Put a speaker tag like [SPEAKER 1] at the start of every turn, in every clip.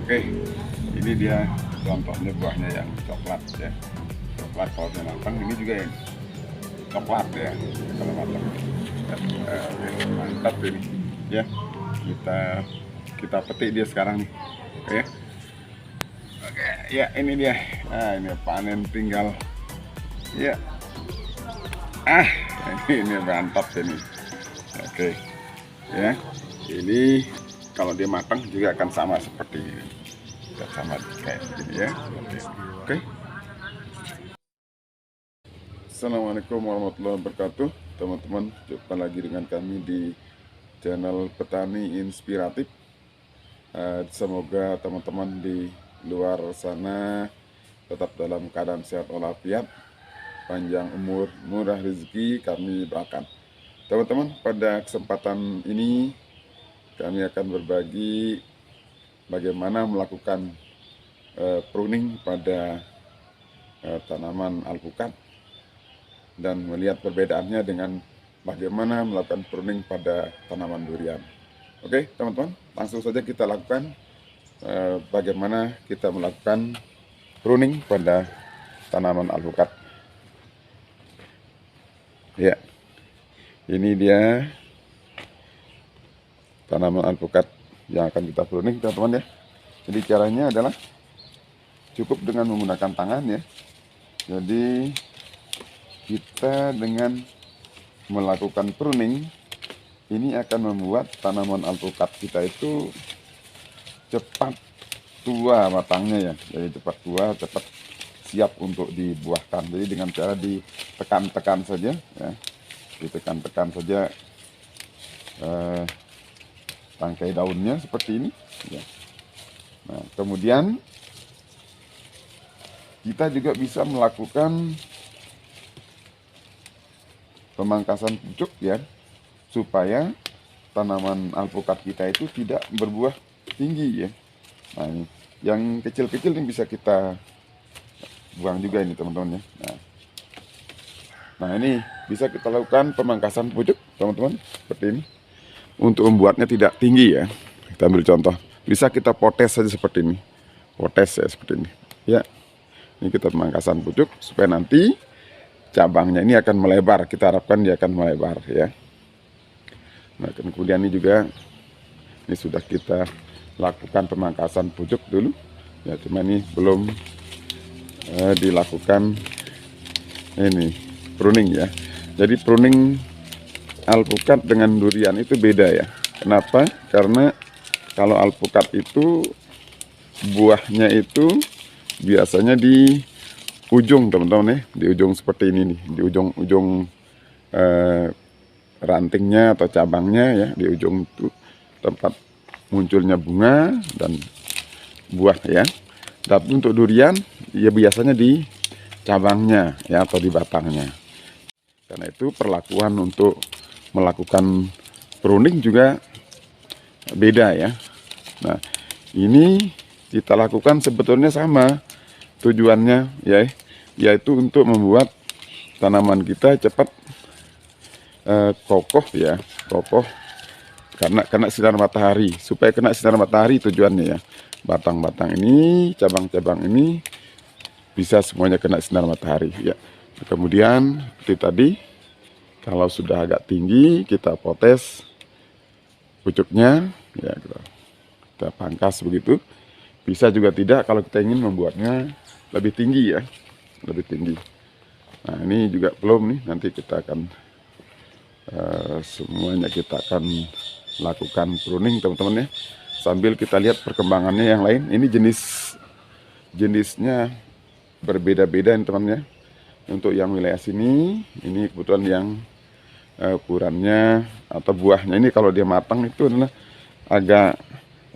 [SPEAKER 1] Oke, ini dia contohnya buahnya yang coklat ya. Coklat kalau dia matang, ini juga yang coklat ya kalau matang. Oke, mantap ini ya. Kita petik dia sekarang nih. Oke. Oke, ya ini dia. Nah, ini panen tinggal. Ya. Ah, ini mantap ini. Oke. Ya. Ini kalau dia matang juga akan sama seperti ini. Sama kayak begini ya. Oke. Assalamualaikum warahmatullahi wabarakatuh, teman-teman. Jumpa lagi dengan kami di channel Petani Inspiratif. Semoga teman-teman di luar sana tetap dalam keadaan sehat walafiat, panjang umur, murah rezeki kami doakan. Teman-teman, pada kesempatan ini kami akan berbagi bagaimana melakukan pruning pada tanaman alpukat dan melihat perbedaannya dengan bagaimana melakukan pruning pada tanaman durian. Oke, teman-teman, langsung saja kita lakukan bagaimana kita melakukan pruning pada tanaman alpukat. Ya, ini dia tanaman alpukat yang akan kita pruning, teman-teman ya. Jadi caranya adalah cukup dengan menggunakan tangan ya. Jadi kita dengan melakukan pruning ini akan membuat tanaman alpukat kita itu cepat tua batangnya ya. Jadi cepat tua, cepat siap untuk dibuahkan. Jadi dengan cara ditekan-tekan saja ya. Ditekan-tekan saja tangkai daunnya seperti ini ya. Nah, kemudian kita juga bisa melakukan pemangkasan pucuk ya, supaya tanaman alpukat kita itu tidak berbuah tinggi ya. Nah, ini yang kecil-kecil ini bisa kita buang juga ini teman-teman ya. Nah, ini bisa kita lakukan pemangkasan pucuk teman-teman seperti ini untuk membuatnya tidak tinggi ya. Kita ambil contoh, bisa kita potes saja seperti ini, potes ya seperti ini ya. Ini kita pemangkasan pucuk supaya nanti cabangnya ini akan melebar. Kita harapkan dia akan melebar ya. Nah, kemudian ini juga ini sudah kita lakukan pemangkasan pucuk dulu ya, cuma ini belum dilakukan ini pruning ya. Jadi pruning alpukat dengan durian itu beda ya. Kenapa? Karena kalau alpukat itu buahnya itu biasanya di ujung teman-teman ya, di ujung seperti ini nih, di ujung-ujung rantingnya atau cabangnya ya, di ujung itu tempat munculnya bunga dan buah ya. Tapi untuk durian ya biasanya di cabangnya ya atau di batangnya. Karena itu perlakuan untuk melakukan pruning juga beda ya. Nah, ini kita lakukan sebetulnya sama tujuannya ya, yaitu untuk membuat tanaman kita cepat kokoh ya, kokoh karena kena sinar matahari. Supaya kena sinar matahari tujuannya ya, batang-batang ini, cabang-cabang ini bisa semuanya kena sinar matahari ya. Kemudian seperti tadi, kalau sudah agak tinggi kita potes pucuknya ya, kita pangkas begitu. Bisa juga tidak kalau kita ingin membuatnya lebih tinggi ya, lebih tinggi. Nah, ini juga belum nih, nanti kita akan semuanya kita akan lakukan pruning teman-teman ya, sambil kita lihat perkembangannya yang lain. Ini jenisnya berbeda-beda teman-teman ya. Untuk yang wilayah sini ini kebetulan yang ukurannya atau buahnya ini kalau dia matang itu adalah agak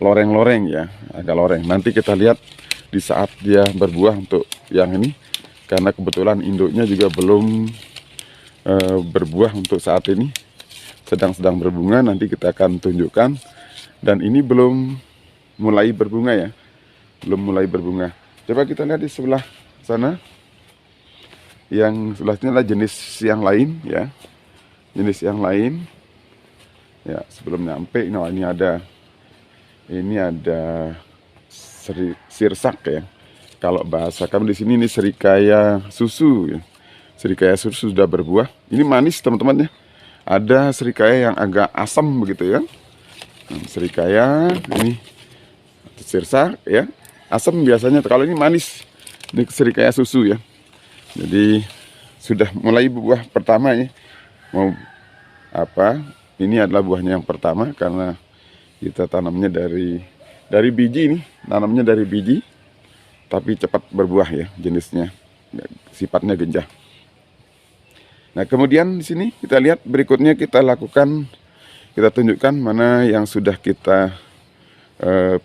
[SPEAKER 1] loreng-loreng ya, agak loreng. Nanti kita lihat di saat dia berbuah untuk yang ini, karena kebetulan induknya juga belum berbuah untuk saat ini, sedang berbunga. Nanti kita akan tunjukkan, dan ini belum mulai berbunga ya, belum mulai berbunga. Coba kita lihat di sebelah sana, yang sebelah sini adalah jenis yang lain ya, jenis yang lain ya. Sebelum nyampe, nah ini ada sirsak ya. Kalau bahasa kami di sini ini serikaya susu ya. Serikaya susu sudah berbuah. Ini manis teman-teman ya. Ada serikaya yang agak asam begitu ya. Serikaya ini sirsak ya. Asam biasanya, kalau ini manis. Ini serikaya susu ya. Jadi sudah mulai buah pertama ya. Mau apa? Ini adalah buahnya yang pertama karena kita tanamnya dari biji nih, tanamnya dari biji, tapi cepat berbuah ya jenisnya, sifatnya genjah. Nah kemudian di sini kita lihat berikutnya kita tunjukkan mana yang sudah kita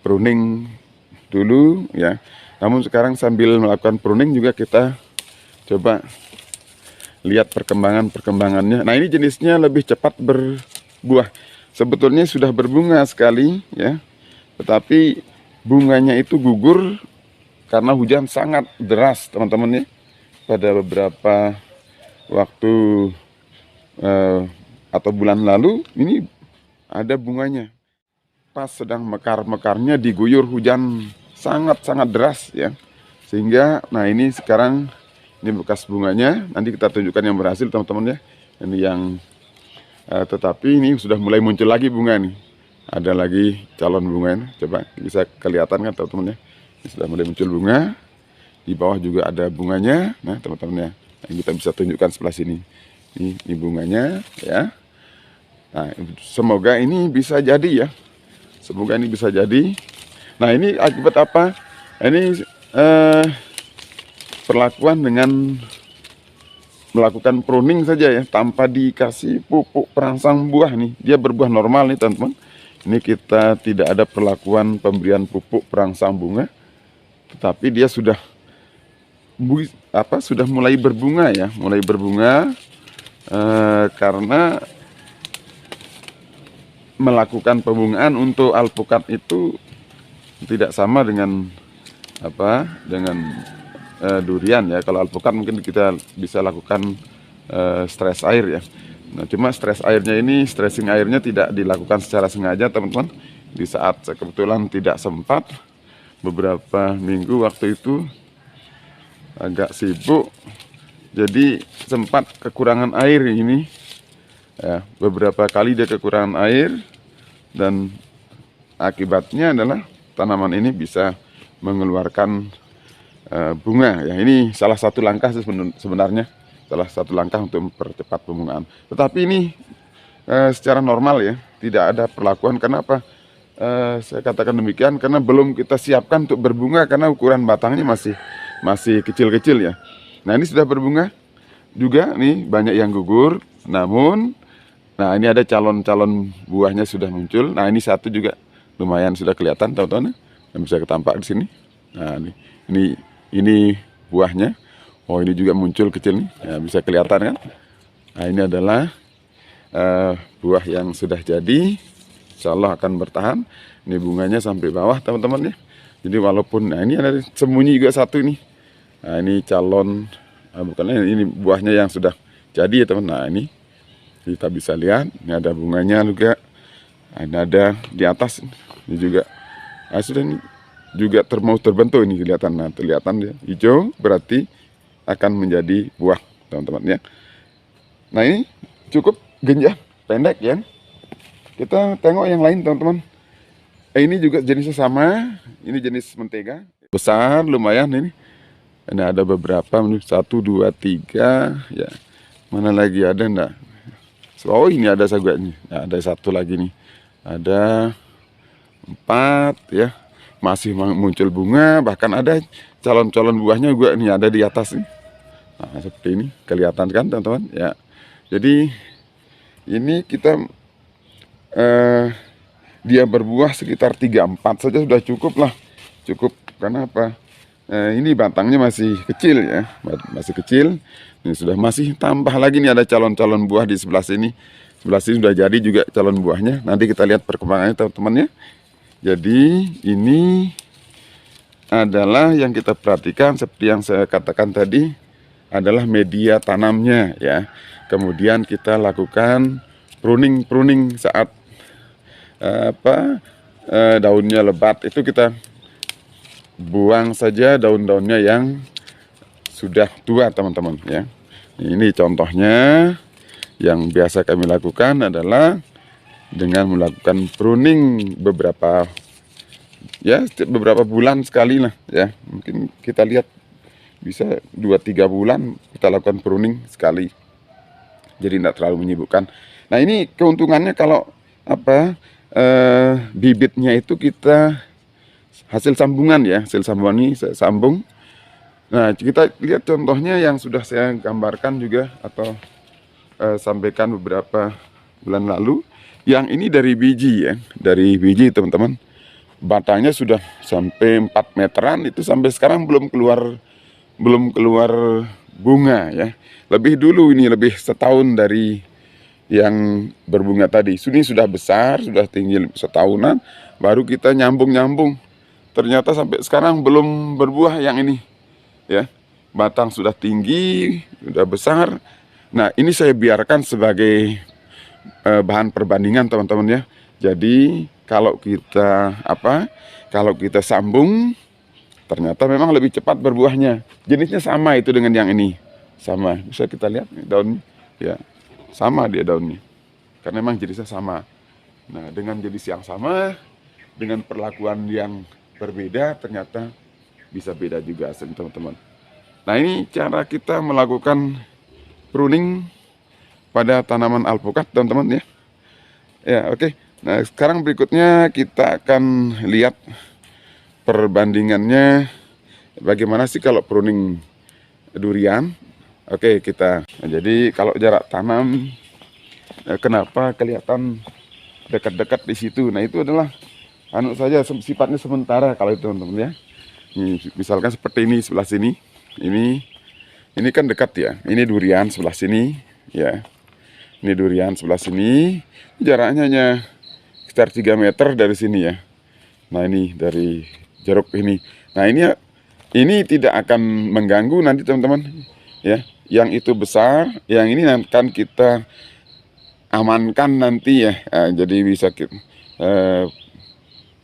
[SPEAKER 1] pruning dulu ya. Namun sekarang sambil melakukan pruning juga kita coba lihat perkembangannya. Nah ini jenisnya lebih cepat berbuah. Sebetulnya sudah berbunga sekali ya, tetapi bunganya itu gugur karena hujan sangat deras teman-teman ya. Pada beberapa waktu atau bulan lalu ini ada bunganya. Pas sedang mekar-mekarnya diguyur hujan sangat-sangat deras ya. Sehingga nah ini sekarang ini bekas bunganya, nanti kita tunjukkan yang berhasil teman-teman ya. Ini yang tetapi ini sudah mulai muncul lagi bunga nih. Ada lagi calon bunga ini. Coba bisa kelihatan kan teman-teman ya. Ini sudah mulai muncul bunga. Di bawah juga ada bunganya. Nah teman-teman ya, nah, kita bisa tunjukkan sebelah sini. Ini bunganya ya. Nah semoga ini bisa jadi ya. Semoga ini bisa jadi. Nah ini akibat apa? Ini perlakuan dengan melakukan pruning saja ya, tanpa dikasih pupuk perangsang buah nih. Dia berbuah normal nih teman-teman. Ini kita tidak ada perlakuan pemberian pupuk perangsang bunga. Tetapi dia sudah mulai berbunga ya, mulai berbunga karena melakukan pembungaan untuk alpukat itu tidak sama dengan durian ya. Kalau alpukat mungkin kita bisa lakukan stres air ya. Nah cuma stres airnya ini, stressing airnya tidak dilakukan secara sengaja teman-teman. Di saat kebetulan tidak sempat, beberapa minggu waktu itu agak sibuk, jadi sempat kekurangan air ini ya, beberapa kali dia kekurangan air, dan akibatnya adalah tanaman ini bisa mengeluarkan bunga ya. Ini salah satu langkah sebenarnya, salah satu langkah untuk mempercepat pembungaan. Tetapi ini secara normal ya, tidak ada perlakuan. Kenapa saya katakan demikian? Karena belum kita siapkan untuk berbunga, karena ukuran batangnya masih kecil-kecil ya. Nah ini sudah berbunga juga nih, banyak yang gugur. Namun nah ini ada calon-calon buahnya sudah muncul. Nah ini satu juga lumayan sudah kelihatan teman-teman, yang bisa ketampak di sini. Nah ini buahnya. Oh ini juga muncul kecil nih, ya, bisa kelihatan kan. Nah ini adalah buah yang sudah jadi, insya Allah akan bertahan. Ini bunganya sampai bawah teman-teman ya. Jadi walaupun, nah ini ada sembunyi juga satu nih. Nah ini calon, ini buahnya yang sudah jadi ya teman. Nah ini kita bisa lihat, ini ada bunganya juga. Ini ada di atas, ini juga. Nah sudah ini juga mau terbentuk ini kelihatan. Nah kelihatan ya, hijau berarti akan menjadi buah teman-teman ya. Nah ini cukup genjah, pendek ya. Kita tengok yang lain teman-teman. Ini juga jenisnya sama, ini jenis mentega. Besar lumayan ini. Ini ada beberapa, 1, 2, 3 ya. Mana lagi ada enggak? Oh ini ada saguanya. Nah, ada satu lagi nih. Ada 4 ya. Masih muncul bunga, bahkan ada calon-calon buahnya juga ini ada di atas nih. Nah, seperti ini kelihatan kan teman-teman ya. Jadi ini kita dia berbuah sekitar 3-4 saja sudah cukup lah. Cukup karena apa? Ini batangnya masih kecil ya, masih kecil. Ini sudah masih tambah lagi nih, ada calon-calon buah di sebelah sini. Sebelah sini sudah jadi juga calon buahnya. Nanti kita lihat perkembangannya teman-teman ya. Jadi ini adalah yang kita perhatikan seperti yang saya katakan tadi, adalah media tanamnya ya. Kemudian kita lakukan pruning saat daunnya lebat, itu kita buang saja daun-daunnya yang sudah tua, teman-teman ya. Ini contohnya yang biasa kami lakukan adalah dengan melakukan pruning beberapa bulan sekali lah ya. Mungkin kita lihat bisa 2-3 bulan kita lakukan pruning sekali. Jadi tidak terlalu menyibukkan. Nah, ini keuntungannya kalau bibitnya itu kita hasil sambungan ya, hasil sambungan ini saya sambung. Nah, kita lihat contohnya yang sudah saya gambarkan juga atau sampaikan beberapa bulan lalu. Yang ini dari biji ya, dari biji teman-teman. Batangnya sudah sampai 4 meteran, itu sampai sekarang belum keluar bunga ya. Lebih dulu ini, lebih setahun dari yang berbunga tadi. Ini sudah besar, sudah tinggi setahunan, baru kita nyambung. Ternyata sampai sekarang belum berbuah yang ini ya. Batang sudah tinggi, sudah besar. Nah, ini saya biarkan sebagai bahan perbandingan teman-teman ya. Jadi kalau kita sambung, ternyata memang lebih cepat berbuahnya. Jenisnya sama itu dengan yang ini, sama. Bisa kita lihat daunnya ya, sama dia daunnya, karena memang jenisnya sama. Nah, dengan jenis yang sama, dengan perlakuan yang berbeda, ternyata bisa beda juga hasilnya teman-teman. Nah, ini cara kita melakukan pruning pada tanaman alpukat teman-teman ya. Ya, oke. Nah, sekarang berikutnya kita akan lihat perbandingannya bagaimana sih kalau pruning durian. Oke, nah, jadi kalau jarak tanam kenapa kelihatan dekat-dekat di situ. Nah, itu adalah saja sifatnya sementara kalau itu teman-teman ya. Misalkan seperti ini sebelah sini. Ini kan dekat ya. Ini durian sebelah sini ya. Ini durian sebelah sini. Jaraknya hanya sekitar 3 meter dari sini ya. Nah, ini dari jeruk ini. Nah, ini tidak akan mengganggu nanti teman-teman ya. Yang itu besar, yang ini akan kita amankan nanti ya. Jadi bisa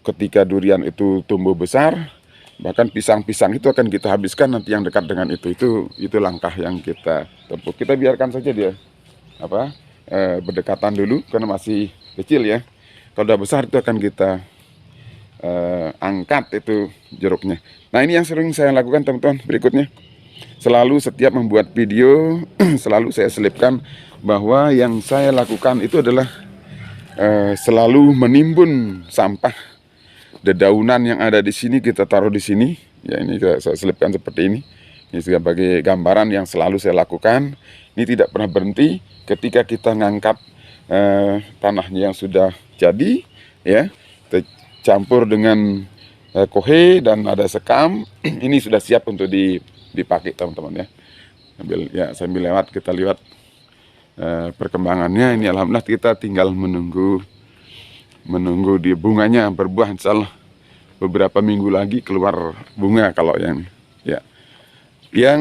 [SPEAKER 1] ketika durian itu tumbuh besar, bahkan pisang-pisang itu akan kita habiskan nanti yang dekat dengan itu langkah yang kita tempuh. Kita biarkan saja dia berdekatan dulu karena masih kecil ya. Kalau udah besar itu akan kita angkat itu jeruknya. Nah, ini yang sering saya lakukan teman-teman. Berikutnya, selalu setiap membuat video selalu saya selipkan bahwa yang saya lakukan itu adalah selalu menimbun sampah dedaunan yang ada di sini, kita taruh di sini ya. Ini saya selipkan seperti ini. Ini sebagai gambaran yang selalu saya lakukan. Ini tidak pernah berhenti ketika kita ngangkat tanahnya yang sudah jadi ya, kita campur dengan kohe dan ada sekam. Ini sudah siap untuk dipakai teman-teman ya. Sambil lewat kita lihat perkembangannya. Ini alhamdulillah kita tinggal menunggu di bunganya berbuah, insyaallah beberapa minggu lagi keluar bunga kalau yang ya. Yang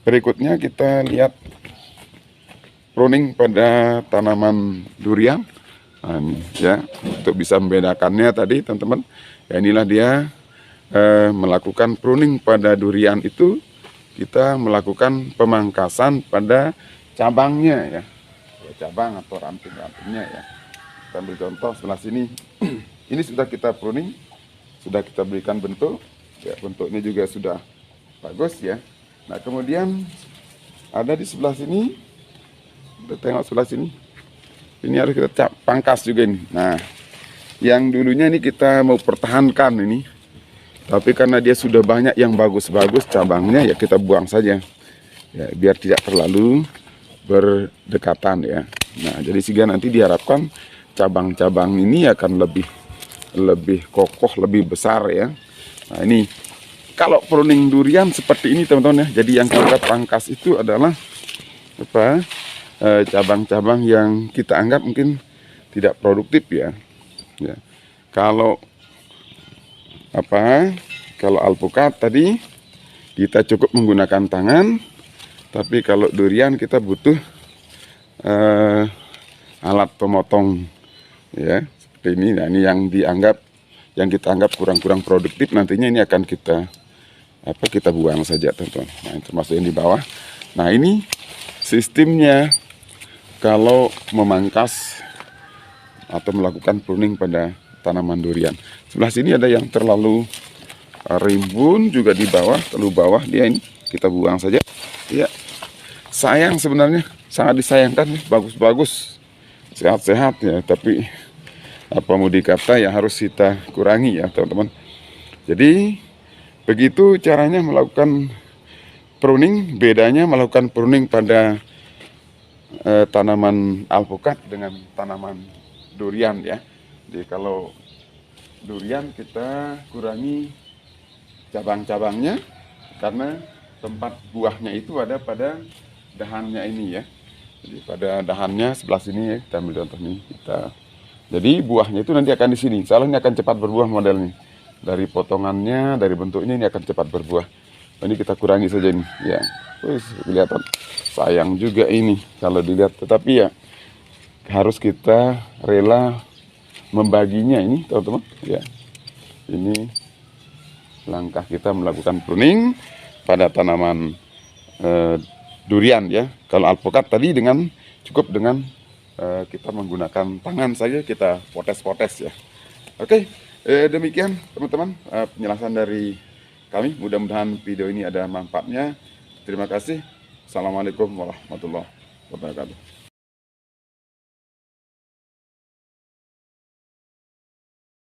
[SPEAKER 1] berikutnya kita lihat pruning pada tanaman durian. Nah, ya, untuk bisa membedakannya tadi teman-teman ya, inilah dia melakukan pruning pada durian itu, kita melakukan pemangkasan pada cabangnya ya, cabang atau ranting-rantingnya ya. Kita ambil contoh sebelah sini. Ini sudah kita pruning, sudah kita berikan bentuk ya, bentuknya juga sudah bagus ya. Nah, kemudian ada di sebelah sini, kita tengok sebelah sini, ini harus kita pangkas juga ini. Nah, yang dulunya ini kita mau pertahankan ini, tapi karena dia sudah banyak yang bagus-bagus cabangnya ya, kita buang saja ya, biar tidak terlalu berdekatan ya. Nah, jadi sehingga nanti diharapkan cabang-cabang ini akan lebih kokoh, lebih besar ya. Nah, ini kalau pruning durian seperti ini teman-teman ya. Jadi yang kita pangkas itu adalah cabang-cabang yang kita anggap mungkin tidak produktif ya. Ya. Kalau alpukat tadi kita cukup menggunakan tangan, tapi kalau durian kita butuh alat pemotong ya, seperti ini. Nah, ini yang dianggap yang kita anggap kurang-kurang produktif, nantinya ini akan kita buang saja, teman-teman. Nah, termasuk yang di bawah. Nah, ini sistemnya kalau memangkas atau melakukan pruning pada tanaman durian. Sebelah sini ada yang terlalu rimbun, juga di bawah, terlalu bawah dia, ini kita buang saja. Ya, sayang sebenarnya, sangat disayangkan, bagus-bagus, sehat-sehat ya, tapi apa mau dikata ya harus kita kurangi ya, teman-teman. Jadi begitu caranya melakukan pruning. Bedanya melakukan pruning pada tanaman alpukat dengan tanaman durian ya. Jadi kalau durian kita kurangi cabang-cabangnya, karena tempat buahnya itu ada pada dahannya ini ya. Jadi pada dahannya sebelah sini ya, kita ambil contoh nih kita. Jadi buahnya itu nanti akan di sini. Soalnya ini akan cepat berbuah modelnya. Dari potongannya, dari bentuknya ini akan cepat berbuah. Ini kita kurangi saja ini ya. Wih, kelihatan sayang juga ini kalau dilihat, tetapi ya harus kita rela membaginya ini, teman-teman ya. Ini langkah kita melakukan pruning pada tanaman durian ya. Kalau alpukat tadi cukup dengan kita menggunakan tangan saja, kita potes-potes ya. Oke, demikian teman-teman penjelasan dari kami. Mudah-mudahan video ini ada manfaatnya. Terima kasih. Assalamualaikum warahmatullahi wabarakatuh.